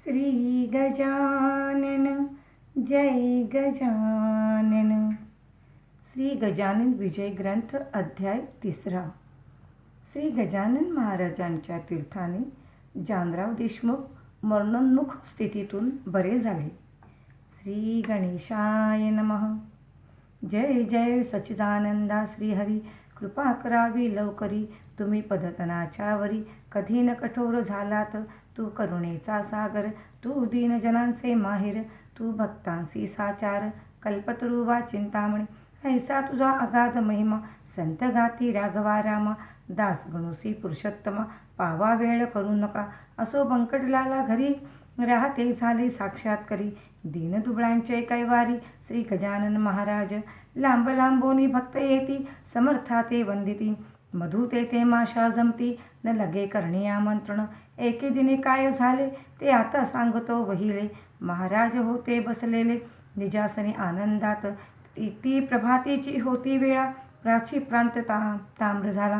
श्री गजानन जय गजानन। श्री गजानन विजय ग्रंथ अध्याय 3। श्री गजानन महाराजांच्या तीर्थाने जानराव देशमुख मरणोन्मुख स्थितीतून बरे झाले। श्री गणेशाय नमः। जय जय सच्चिदानंदा श्रीहरी, कृपा करावी लवकरी, तुम्ही पदतनाच्या वरी, कधी न कठोर झालात, तू करुणेचा सागर, तू दीनजनांचे माहेर, तू भक्तांसी साचार, कल्पतरुवा चिंतामणी, ऐसा तुझा अगाध महिमा, संत गाती राघवा रामा, दास गणुसी पुरुषोत्तमा, पावा वेळ करू नका, असो बंकटलाला घरी, राहते झाले साक्षात्करी, दीनदुबळांचे कैवारी, श्री गजानन महाराज, लांब लांबोनी भक्त येती, समर्था ते वंदिती, मधु ते माशा जमती, न लगे करणे आमंत्रण, एके दिने काय झाले ते आता सांगतो वहिले, महाराज होते बसलेले निजासनी आनंदात, ती प्रभातीची होती वेळा, प्राची प्रांत ताम्र झाला,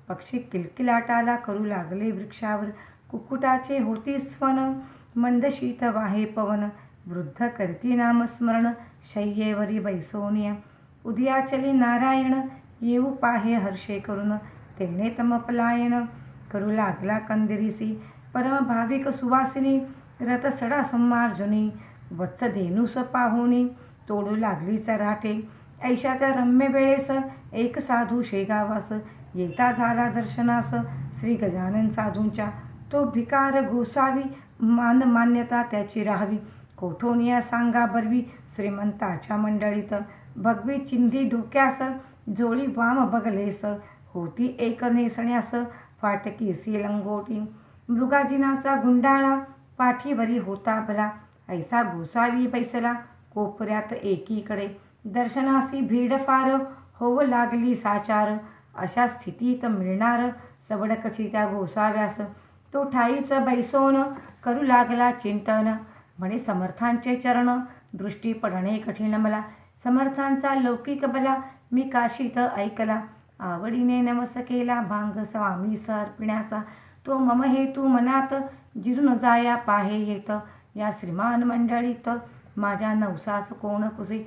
पक्षी किलकिलाटाला करू लागले वृक्षावर, कुक्कुटाचे होती स्वन, मंद शीत वाहे पवन, वृद्ध करती नामस्मरण, शय्येवरी बैसोनिया, उदयाचली नारायण, येऊ पाहे हर्षे करून, तेने तम पलायन, करू लागला कंदिरीसी, परम भाविक सुवासिनी, रथ सडा सम्मार्जुनी, वत्स धेनुस पाहुनी, तोडू लागली चराटे, ऐशा त्या रम्य वेळेस, एक साधू शेगावास, येता झाला दर्शनास, श्री गजानन साधूंच्या, तो भिकार गोसावी, मान्यता त्याची राहावी, कोठोनिया सांगा बरवी, श्रीमंताच्या मंडळीत, भगवी चिंधी डोक्यास, जोळी वाम बगलेस, होती एक नेसण्यास, फाटकीसी लंगोटी, मृगाजिनाचा गुंडाळा, पाठीवरी होता भला, ऐसा गोसावी बैसला, कोपऱ्यात एकीकडे, दर्शनासी भीड फार, होव लागली साचार, अशा स्थितीत मिळणार सवडकची त्या गोसाव्यास, तो ठाईच बैसोन, करू लागला चिंतन, म्हणे समर्थांचे चरण, दृष्टी पडणे कठीण मला, समर्थांचा लौकिक बला, मी काशीत ऐकला, आवडीने नवस केला भांग स्वामी अर्पिण्याचा, तो मम हेतू मनात, जिरून जाया पाहे येत, या श्रीमान मंडळीत, माझ्या नवसास कोण कुसे,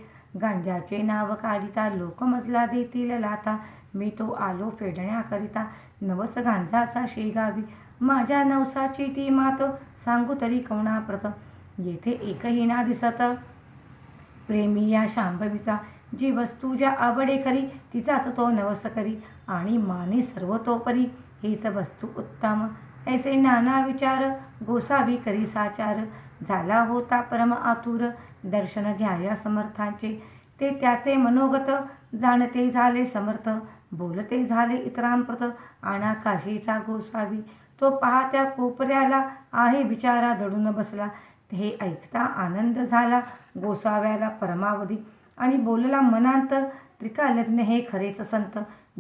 गांजाचे नाव काढिता, लोक मजला देतील लाता, मी तो आलो फेडण्याकरिता, नवस गांजाचा शेगावी, माझ्या नवसाची ती मात, सांगू तरी कवनाप्रत, येथे एकही ना दिसत, प्रेमी या शांभवीचा, जी वस्तू ज्या आवडे खरी, तिचाच तो नवस करी, आणि माने सर्वतोपरी, हीच वस्तू उत्तम, ऐसे नाना विचार, गोसावी करी साचार, झाला होता परम आतुर, दर्शन घ्याया समर्थांचे, ते त्याचे मनोगत, जाणते झाले समर्थ, बोलते झाले इतरांप्रत, आणा काशीचा गोसावी, तो पाहत्या कोपऱ्याला, आहे विचारा दडून बसला, हे ऐकता आनंद झाला गोसाव्याला परमावधी, आणि बोलला मनांत, त्रिकालज्ञ हे खरेच संत,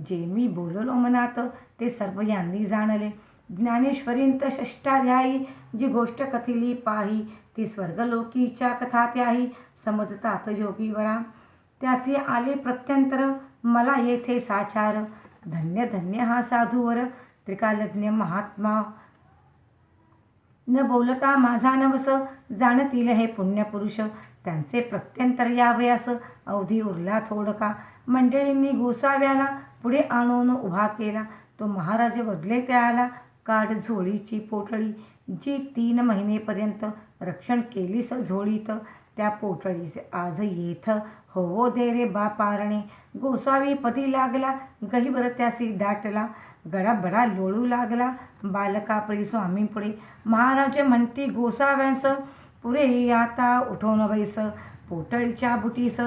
जे मी बोललो मनात, ते सर्व यांनी जाणले, ज्ञानेश्वरींत षष्ठाध्यायी, जी गोष्ट कथिली पाही, ती स्वर्गलोकीच्या कथा त्याही, समजतात योगीवरा, त्याचे आले प्रत्यंतर, मला येथे साचार, धन्य धन्य हा साधूवर, त्रिकालज्ञ महात्मा, न बोलता माझा नवस, जाणतील हे पुण्यपुरुष, त्यांचे प्रत्यंतर यावयास, अवधी उरला थोडका, मंडळींनी गोसाव्याला पुढे आणून उभा केला, तो महाराज वदले त्याला, काढ झोळीची पोटळी, जी 3 महिनेपर्यंत रक्षण केलीस झोळीत, त्या पोटळीचे आज येथ होवो दे रे बापारणे, गोसावी पदी लागला, गहिवर त्यासी दाटला, गडाबडा लोळू लागला, बालकापळी स्वामी पुढे, महाराज म्हणती गोसाव्यांस, पुरे आता उठवून बैस, पोटळीच्या बुटीस,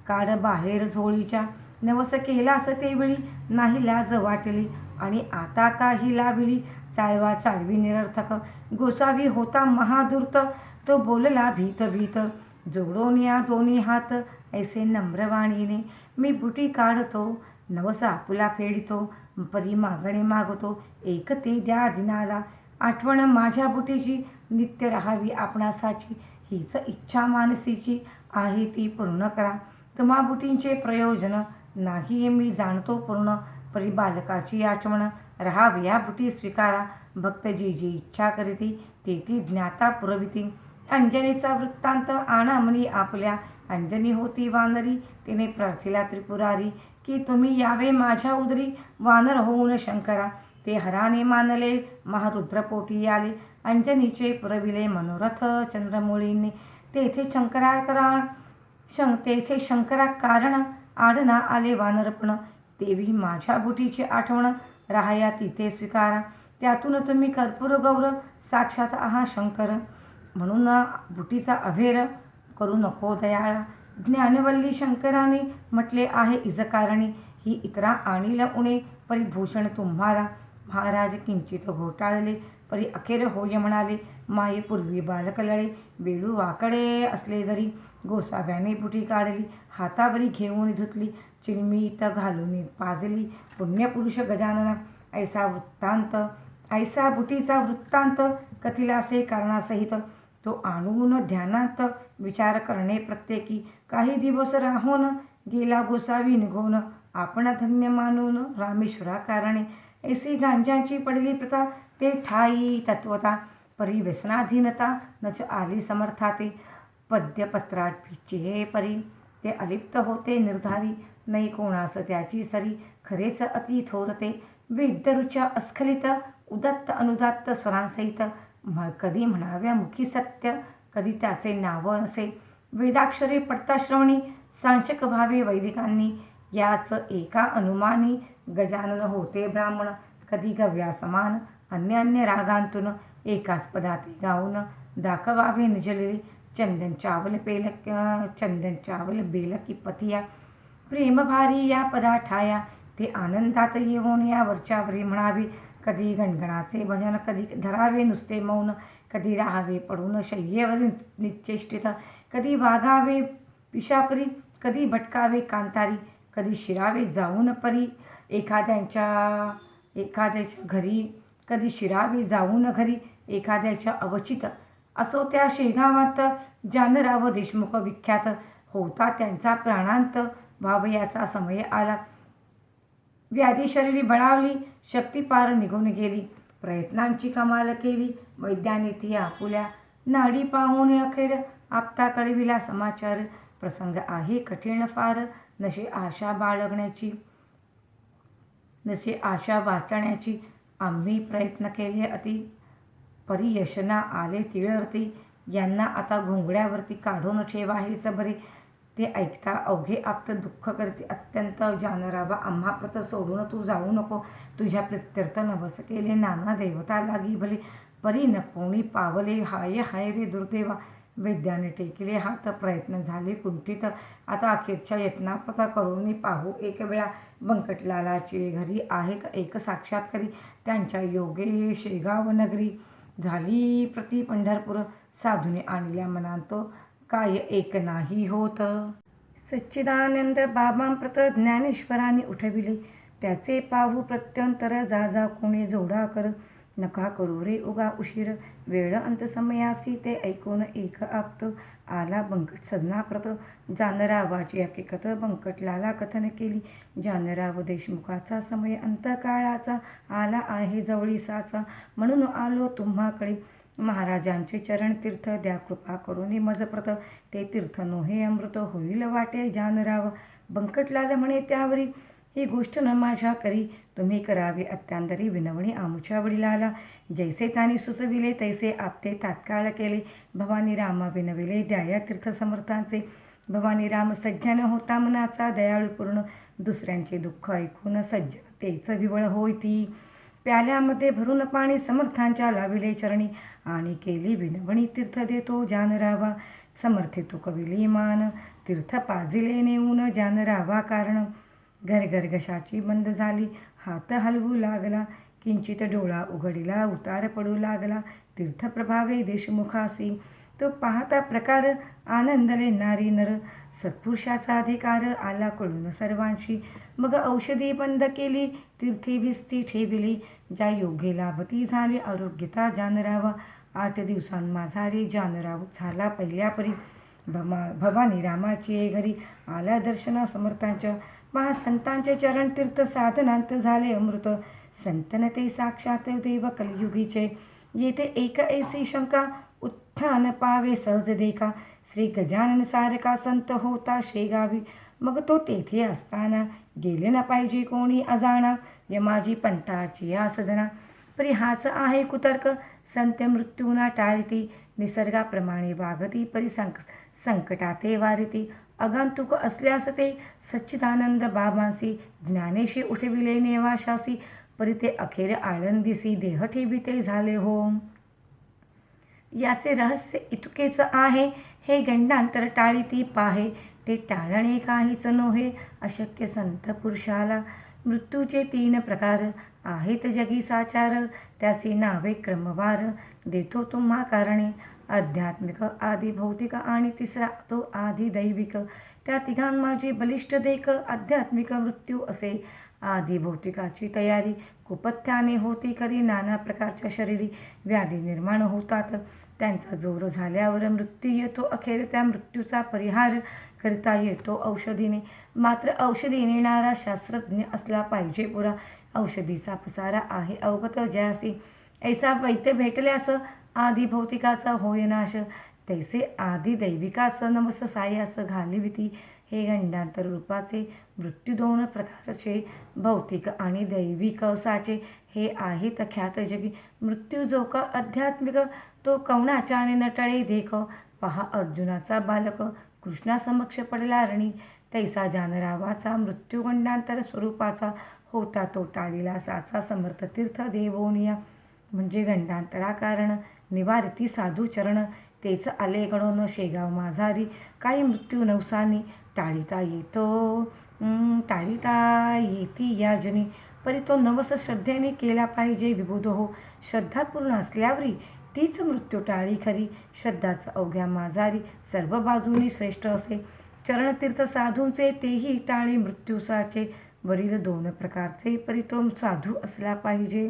काढ बाहेर झोळीच्या, नवस केलास ते वेळी, नाही लाज वाटली, आणि आता काही लाविली, चाळवा चाळवी निरर्थक, गोसावी होता महाधूर्त, तो बोलला भीत भीत, जोडून या दोन्ही हात, ऐसे नम्रवाणीने, मी बुटी काढतो, नवस आपुला फेडितो, परी मागणे मागतो, एक ते द्या दिनाला, आठवण माझ्या बुटीची, नित्य राहावी आपणासाची, हीच इच्छा मानसीची आहे ती पूर्ण करा, तुम्हा बुटींचे प्रयोजन, नाही मी जाणतो पूर्ण, परी बालकाची आठवण, राहावी या बुटी स्वीकारा, भक्त जी जी इच्छा करीती, तेथी ज्ञाता पुरविती. अंजनीचा वृत्तांत आणामनी आपल्या. अंजनी होती वानरी, तिने प्रार्थिला त्रिपुरारी, की तुम्ही यावे माझ्या उदरी, वानर होऊन शंकरा. ते हराने मानले, महारुद्रपोटी आले. अंजनीचे पुरविले मनोरथ चंद्रमौळींनी. तेथे शंकरा कारण आडना आले वानरपण. देवी माझ्या बुटीची आठवण, राहाया तिथे स्वीकारा. त्यातून तुम्ही कर्पूर गौर, साक्षात आहा शंकर. म्हणून बुटीचा अभेर करू नको दयाळा. ज्ञानवल्ली शंकराने म्हटले आहे इजकारणी. ही इतरा आणील उणे, परिभूषण तुम्हाला. महाराज किंचित घोटाळले, परी अखेर होय म्हणाले. मायेपूर्वी बालक लळे, वेळू वाकडे असले जरी. गोसाव्याने बुटी काढली, हातावरी घेऊन धुतली. चिलमीत घालून पाजली, पुण्यपुरुष गजानना. ऐसा बुटीचा वृत्तांत, कथिलासे कारणासहित. तो आणून ध्यानात विचार करणे प्रत्येकी. काही दिवस राहून गेला गोसावी निघून, आपण धन्य मानून रामेश्वरा कारणे. ऐसी गांजांची पडली प्रथा, ते ठाई तत्वता. परी व्यसनाधीनता, नच आली समर्थाते. पद्यपत्रात भिचे परी, ते अलिप्त होते निर्धारी. नाही कोणास त्याची सरी, खरेच अति थोरते. वेदरुच्या अस्खलित, उदत्त अनुदात्त स्वरांसहित. कधी म्हणाव्या मुखी सत्य, कधी त्याचे नाव असे. वेदाक्षरे पडता श्रवणी, सांशक भावे वैदिकांनी. याच एका अनुमानी, गजानन होते ब्राह्मण. कधी गव्या समान, अन्य अन्य रागांतून. एकाच पदाते गाऊन दाखवावे निजलेली. चंदन चावल बेल की पथिया. प्रेम भारी या पदा ठाया, ते आनंदात येऊन या वरच्यावरी म्हणावे. कधी गणगणाचे भजन, कधी धरावे नुसते मौन. कधी राहावे पडून शय्येवर निश्चेष्टित. कधी वागावे पिशापरी, कधी भटकावे कांतारी. कधी शिरावे जाऊन परी एखाद्याच्या घरी. कधी शिरावे जाऊन घरी एखाद्याच्या अवचित. असो त्या शेगावात जानराव देशमुख विख्यात. होता त्यांचा प्राणांत, व्हावयाचा समय आला. व्याधी शरीरी बळावली, शक्ती पार निघून गेली. प्रयत्नांची कमाल केली, वैद्याने ती आपुल्या. नाडी पाहून अखेर आपता कळविला समाचार. प्रसंग आहे कठीण फार, नशी आशा वाचण्याची. आम्ही प्रयत्न केले अति, परी यशना आले तिळरती. यांना आता घोंगड्यावरती काढून ठेवा हेच बरे. ते ऐकता अवघे आप्त दुःख करते अत्यंत. जानरावा आम्हाप्रत सोडून तू जाऊ नको. तुझ्या प्रित्यर्थ नवस केले नाना देवता लागी भले. परी न कोणी पावले, हाय हाय रे दुर्दैवा. वैद्याने टेकले हात, प्रयत्न झाले कुंठित. आता अखेरच्या यत्नाप्रत करून पाहू एक वेळा. बंकटलालाचे घरी आहेत एक साक्षात्कारी. त्यांच्या योगे शेगाव नगरी. झाली प्रति पंढरपूर. साधूने आणल्या मनांतो, काय एक नाही होत. सच्चिदानंद बाबांप्रत ज्ञानेश्वराने उठविले. त्याचे पाहू प्रत्यंतर, जा कोणी जोडा कर. नका करू रे उगा उशीर, वेळ अंत समयासी. ते ऐकून एक आप्त आला बंकट सदनाप्रत. जानरावाची हकीकत बंकटलाला कथन केली. जानराव देशमुखाचा समय अंतकाळाचा आला आहे जवळीसाचा. म्हणून आलो तुम्हाकडे. महाराजांचे चरण तीर्थ द्या कृपा करून मजप्रत. ते तीर्थ नोहे अमृत होईल वाटे जानराव. बंकटलाल म्हणे त्यावरी, ही गोष्ट न माझ्या करी. तुम्ही करावी अत्यांदरी विनवणी आमुच्या वडिलाला. जैसे त्याने सुचविले तैसे आपते तात्काळ केले. भवानी रामा विनविले द्याया तीर्थ समर्थांचे. भवानी राम सज्जन होता मनाचा दयाळूपूर्ण. दुसऱ्यांचे दुःख ऐकून सज्जनतेच विवळ होय ती. प्याल्यामध्ये भरून पाणी समर्थांच्या लाविले चरणी. आणि केली विनवणी तीर्थ देतो जानरावा. समर्थे तुकविली मान, तीर्थ पाजिले नेऊन जानरावा कारण. घरघरघशाची बंद झाली, हात हलवू लागला. किंचित डोळा उघडीला, उतार पडू लागला. तीर्थ प्रभावे देशमुखासी. तो पाहता प्रकार आनंदले नारी नर. सत्पुरुषाचा अधिकार आला कळून सर्वांशी. मग औषधी बंद केली, तीर्थी भिस्ती ठेविली. ज्या योगे लाभती झाली आरोग्यता जानरावा. 8 दिवसांमाझारी जानराव झाला पहिल्यापरी. भवानी रामाची घरी आला दर्शना समर्थांच्या. महासंतांचे चरण तीर्थ साधनांत झाले अमृत. संतन ते साक्षात देव कलियुगीचे. येथे एक ऐसी शंका उत्थान पावे सहज देखा. श्री गजानन सारखा संत होता शेगावी, मग तो तेथे असताना गेले न पाहिजे कोणी अजाणा. यमाजी पंथाची या सदना, परी हाच आहे कुतर्क. संत मृत्यूना टाळती, निसर्गाप्रमाणे वागती, परी संकटाते वारिती. आगंतुक असल्यास ते सच्चिदानंद बाबांसी, ज्ञानेशी उठविले नेवाशासी. परी ते अखेर आळंदीसी देह ठेविते झाले हो. याचे रहस्य इतकेच आहे, हे गंडांतर टाळीती पाहे. ते टाळणे काहीच नोहे अशक्य संत पुरुषाला. मृत्यूचे 3 प्रकार आहेत जगी साचार, त्याची नावे क्रमवार देतो तुम्हा कारणे. आध्यात्मिक, आधी भौतिक आणि तिसरा तो आधी दैविक. त्या तिघां माझी बलिष्ठ देख. आध्यात्मिक मृत्यू असे, आधी भौतिकाची तयारी. कुपथ्याने होती खरी, नाना प्रकारच्या शरीरी व्याधी निर्माण होतात. त्यांचा जोर झाल्यावर मृत्यू येतो, अखेर त्या मृत्यूचा परिहार करता येतो औषधीने. मात्र औषधी नेणारा शास्त्रज्ञ असला पाहिजे पुरा. औषधीचा पसारा आहे अवगत ज्यासी, ऐसा वैद्य भेटल्यास आधी भौतिकाचा होय नाश. तैसे आधी दैविकास नमस सायास घालिविती. हे गंडांतर रूपाचे मृत्यू 2 प्रकारचे, भौतिक आणि दैविक साचे. हे आहेत ख्यात जगी. मृत्यू जो का आध्यात्मिक, तो कवणाच्याने नटळे देख. पहा अर्जुनाचा बालक कृष्णासमक्ष पडला रणी, तैसा जानरावाचा मृत्यू गंडांतर स्वरूपाचा होता. तो टाळीला साचा समर्थ तीर्थ देवोनिया. म्हणजे गंडांतरा कारण निवारती साधू चरण, तेच आले गणोन शेगाव माझारी. काही मृत्यू नवसानी टाळीता येती या जनी, परी तो नवस श्रद्धेने केला पाहिजे विबुध हो. श्रद्धा पूर्ण असल्यावरी तीच मृत्यू टाळी खरी. श्रद्धाच अवघ्या माझारी सर्व बाजूनी श्रेष्ठ असे. चरणतीर्थ साधूंचे तेही टाळी मृत्यूसाचे. वरील 2 प्रकारचे, परी तो साधू असला पाहिजे.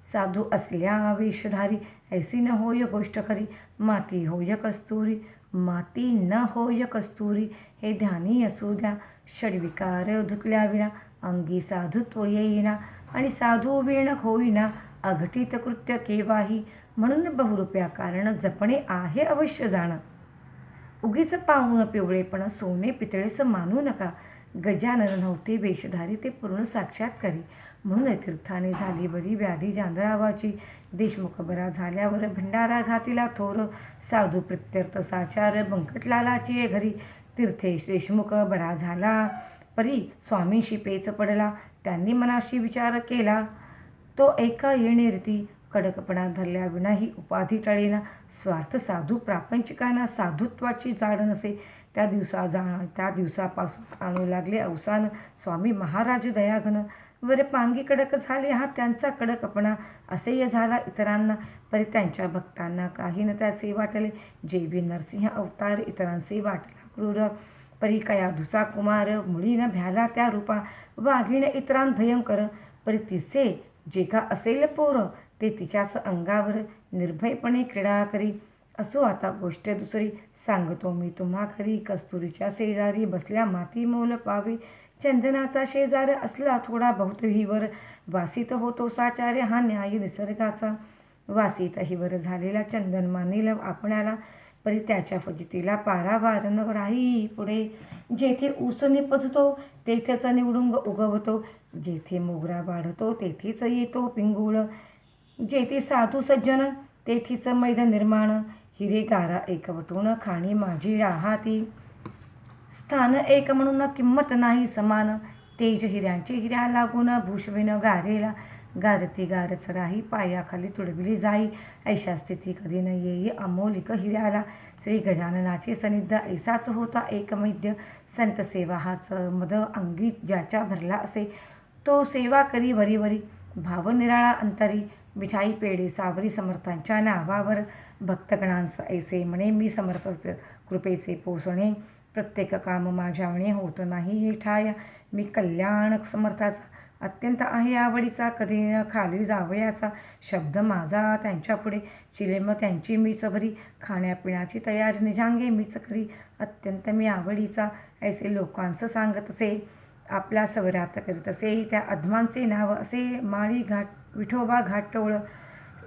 साधू असल्या वेशधारी, ऐसी न होय गोष्ट खरी. माती होय कस्तुरी, माती न होय कस्तुरी. हे ध्यानी असू द्या. षड्विकार धुतल्या विना अंगी साधुत्व येईना, आणि साधू वीण होईना अघटित कृत्य केव्हाही. म्हणून बहुरूप्या कारण जपणे आहे अवश्य जाण. उगीच पाहून पिवळेपण सोने पितळेस मानू नका. गजानन नव्हते वेशधारी, ते पूर्ण साक्षात्कारी. म्हणून तीर्थाने झाली बरी व्याधी जानरावाची. देशमुख बरा झाल्यावर भंडारा घातिला थोर. साधू प्रित्यर्थ साचार बंकटलालाची घरी. तीर्थेश देशमुख बरा झाला, परी स्वामींशी पेच पडला. त्यांनी मनाशी विचार केला, तो एका येणे रीती. कडकपणा धरल्या विनाही उपाधी टळेना. स्वार्थ साधू प्रापंचिकांना साधुत्वाची जाड नसे. त्या दिवसापासून आणू लागले अवसान स्वामी महाराज दयाघन. वर पांगी कडक झाले हा त्यांचा कडकपणा. असेय झाला इतरांना, परी त्यांच्या भक्तांना काही न त्याचे वाटले. जेवी नरसिंह अवतार इतरांचे वाटला क्रूर, परी कयाधूचा कुमार मुळी न भ्याला त्या रूपा. वाघीण इतरां भयंकर, परी तिचे जे का असेल पोर, ते तिच्याच अंगावर निर्भयपणे क्रीडा करी. असो आता गोष्ट दुसरी, सांगतो मी तुम्हा खरी. कस्तुरीच्या शेजारी बसल्या माती मोल पावे. चंदनाचा शेजार असला थोडा बहुत हिवर. वासित होतो साचार्य हा न्याय निसर्गाचा. वासित हिवर झालेला चंदन मानेल आपणाला, परी त्याच्या फजितीला पारावार न राही पुढे. जेथे ऊस निपजतो तेथेच निवडुंग उगवतो. जेथे मोगरा वाढतो तेथेच येतो पिंगुळ. जेथे साधू सज्जन तेथीच मैद निर्माण. हिरे गारा एकवटून खाणी माझी राहाती. स्थान एक म्हणून किंमत नाही समान. तेज हिऱ्यांचे हिऱ्या लागून भूषविन गारेला. गारती गारच राही पायाखाली तुडविली जाई. ऐशा स्थिती कधी न येई अमोलिक हिऱ्याला. श्री गजाननाचे सनिध ऐसाच होता एकमैद्य. संत सेवा हाच मद अंगी ज्याच्या भरला असे, तो सेवा करी वरी. भाव निराळा अंतरी. मिठाई पेढे सावरी समर्थांच्या नावावर. भक्तगणांस ऐसे म्हणे मी समर्थ कृपेचे पोसणे. प्रत्येक काम माझ्यावणे होत नाही हे ठाया. मी कल्याण समर्थाचा अत्यंत आहे आवडीचा. कधी न खाली जावयाचा शब्द माझा त्यांच्या पुढे. चिलेम त्यांची मीच भरी. खाण्यापिण्याची तयारी निजांगे मीच करी. अत्यंत मी आवडीचा ऐसे लोकांस सांगत असे. आपला स्वरात करीत असे. त्या अध्मांचे नाव असे माळी घाट विठोबा घाटोळ.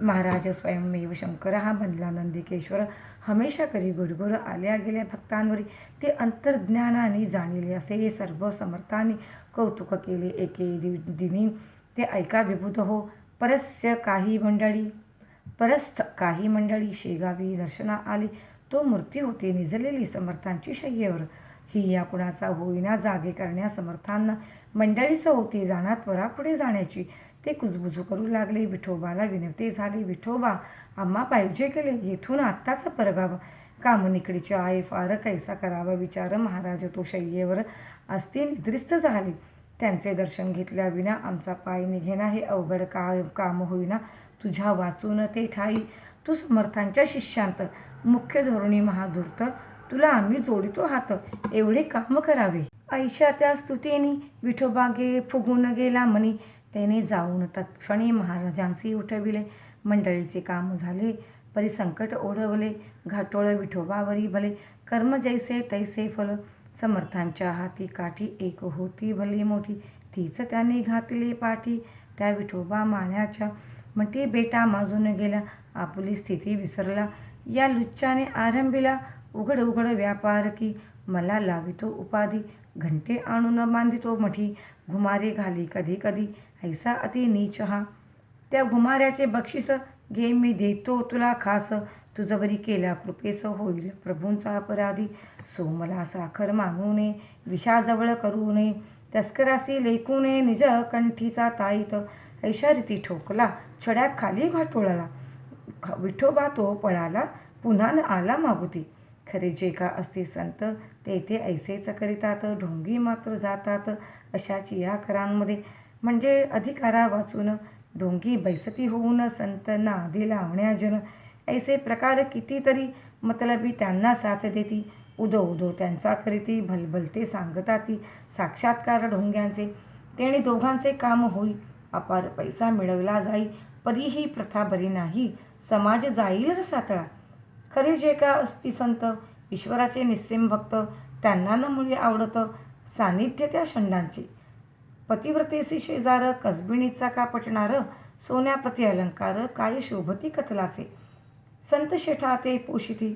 महाराज स्वयंमेव शंकर हा बनला नंदिकेश्वर. हमेशा करी गुरगुर आल्या गेल्या भक्तांवरी ते अंतर्ज्ञानाने जाणिले. असे सर्व समर्थांनी कौतुक केले. एके दिनी ते ऐका विभूत हो. परस्थ काही मंडळी शेगावी दर्शना आली. तो मूर्ती होती निजलेली समर्थांची शय्येवर. ही या कुणाचा होईना जागे करण्या समर्थांना मंडळीच होती जाणा त्वरा पुढे जाण्याची. ते कुजबुजू करू लागले. विठोबाला विनवते झाले. विठोबा आम्हा पाहिजे केले येथून आत्ताच परगावा. कामनिकडीचे आहे फार कैसा करावा विचार. महाराज तो शय्येवर असती निद्रिस्त झाले. त्यांचे दर्शन घेतल्याविना आमचा पाय निघेना. हे अवघड काम होईना तुझ्या वाचून ते ठाई. तू समर्थांच्या शिष्यांत मुख्य धोरणी महाधूर्त. तुला आम्ही जोडितो हात एवढे काम करावे. ऐशा त्या स्तुतीने विठोबा फुगून गेला मनी. त्याने जाऊन तत्क्षणी महाराजांचे उठविले. मंडळीचे काम झाले परी संकट ओढवले. घाटोळ विठोबावरी भले कर्म जैसे तैसे फल. समर्थांच्या हाती काठी एक होती भली मोठी. तीच त्याने घातली पाठी. त्या विठोबा माण्याच्या म्हणते बेटा माजून गेला. आपली स्थिती विसरला या लुच्च्याने आरंभिला. उघड उघड व्यापार की मला लावितो उपाधी. घंटे आणून बांधितो मठी. घुमारे घाली कधी कधी ऐसा अति नीच हा. त्या घुमाऱ्याचे बक्षीस घे मी देतो तुला खास. तुझवरी केल्या कृपेस होईल प्रभूंचा अपराधी. सो मला साखर मानू नये विषाजवळ करू नये. तस्करासी लेखू नये निज कंठीचा ताईत. ऐशा रीती ठोकला छड्याखाली घाटोळाला. विठोबा तो पळाला पुन्हा न आला मागुती. खरे जे का असते संत ते ऐसेच करीतात. ढोंगी मात्र जातात अशाची या करांमध्ये. म्हणजे अधिकारा वाचून ढोंगी बैसती होऊन संत नादी लावण्या जन. ऐसे प्रकार कितीतरी मतलबी त्यांना साथ देती. उदो उदो त्यांचा करीती भलभलते सांगताती. साक्षात्कार ढोंग्यांचे तेणे दोघांचे काम होई. अपार पैसा मिळवला जाई परी ही प्रथा बरी नाही. समाज जाईल रसातळा. खरे जे का असती संत ईश्वराचे निस्सीम भक्त. त्यांना न मुळे आवडत सानिध्य त्या षंडांचे. पतिव्रतेसी शेजार कसबिणीचा का पटणार. सोन्याप्रती अलंकार काय शोभती कथलाचे. संत शेठा ते पोषिती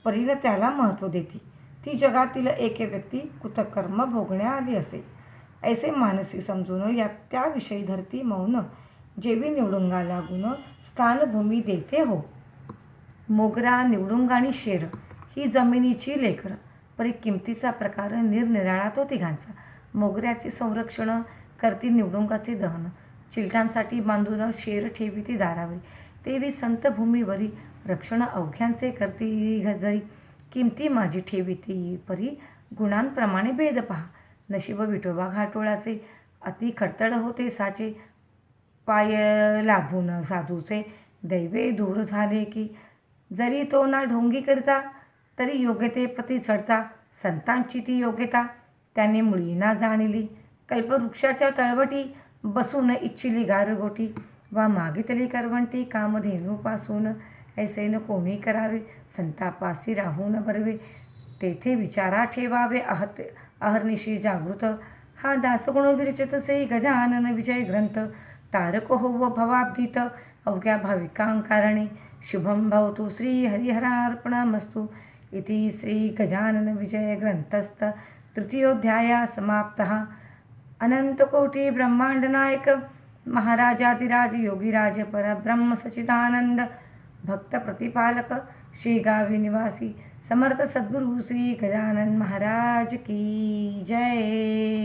परीने त्याला महत्त्व देती. ती जगातील एक व्यक्ती कुतकर्म भोगण्या आली असे. ऐसे मानसी समजून या त्याविषयी धरती मौन. जेवी निवडुंगा लागून स्थानभूमी देते हो. मोगरा निवडुंगाणी शेर ही जमिनीची लेकर. परी किमतीचा प्रकार निरनिराळा तो तिघांचा. मोगऱ्याचे संरक्षण करती निवडुंगाचे दहन. चिलटांसाठी बांधून शेर ठेवी ती दारावरी. तेवी संतभूमीवरी रक्षण अवघ्यांचे करती जरी. किमती माझी ठेवी ती परी गुणांप्रमाणे भेद पहा. नशीब विठोबा घाटोळाचे अति खडतड होते साचे. पाय लाभून साधूचे दैवे दूर झाले की. जरी तो ना ढोंगी करता तरी योग्यते प्रति चढता. संतांची ती योग्यता त्याने मुळी ना जाणिली. कल्पवृक्षाच्या तळवटी बसून इच्छिली गारगोटी. वा मागितली करवंटी कामधेनूपासून. ऐसे न कोणी करावे संतापासी राहून बरवे. तेथे विचारा ठेवावे अहर्निशी जागृत. हा दासगुण विरचित से गजानन विजय ग्रंथ. तारक होव भवाब्दीत अवघ्या भाविकांकारणे. शुभम भवतु श्री हरिहरार्पणमस्तु. इति श्री गजानन विजय ग्रंथस्थ तृतीयोध्याय समाप्तः. अनंतकोटी ब्रह्मांड नायक महाराजाधिराज योगीराज परब्रह्म सच्चिदानंद भक्त प्रतिपालक शेगावी निवासी समर्थ सद्गुरु श्री गजानन महाराज की जय.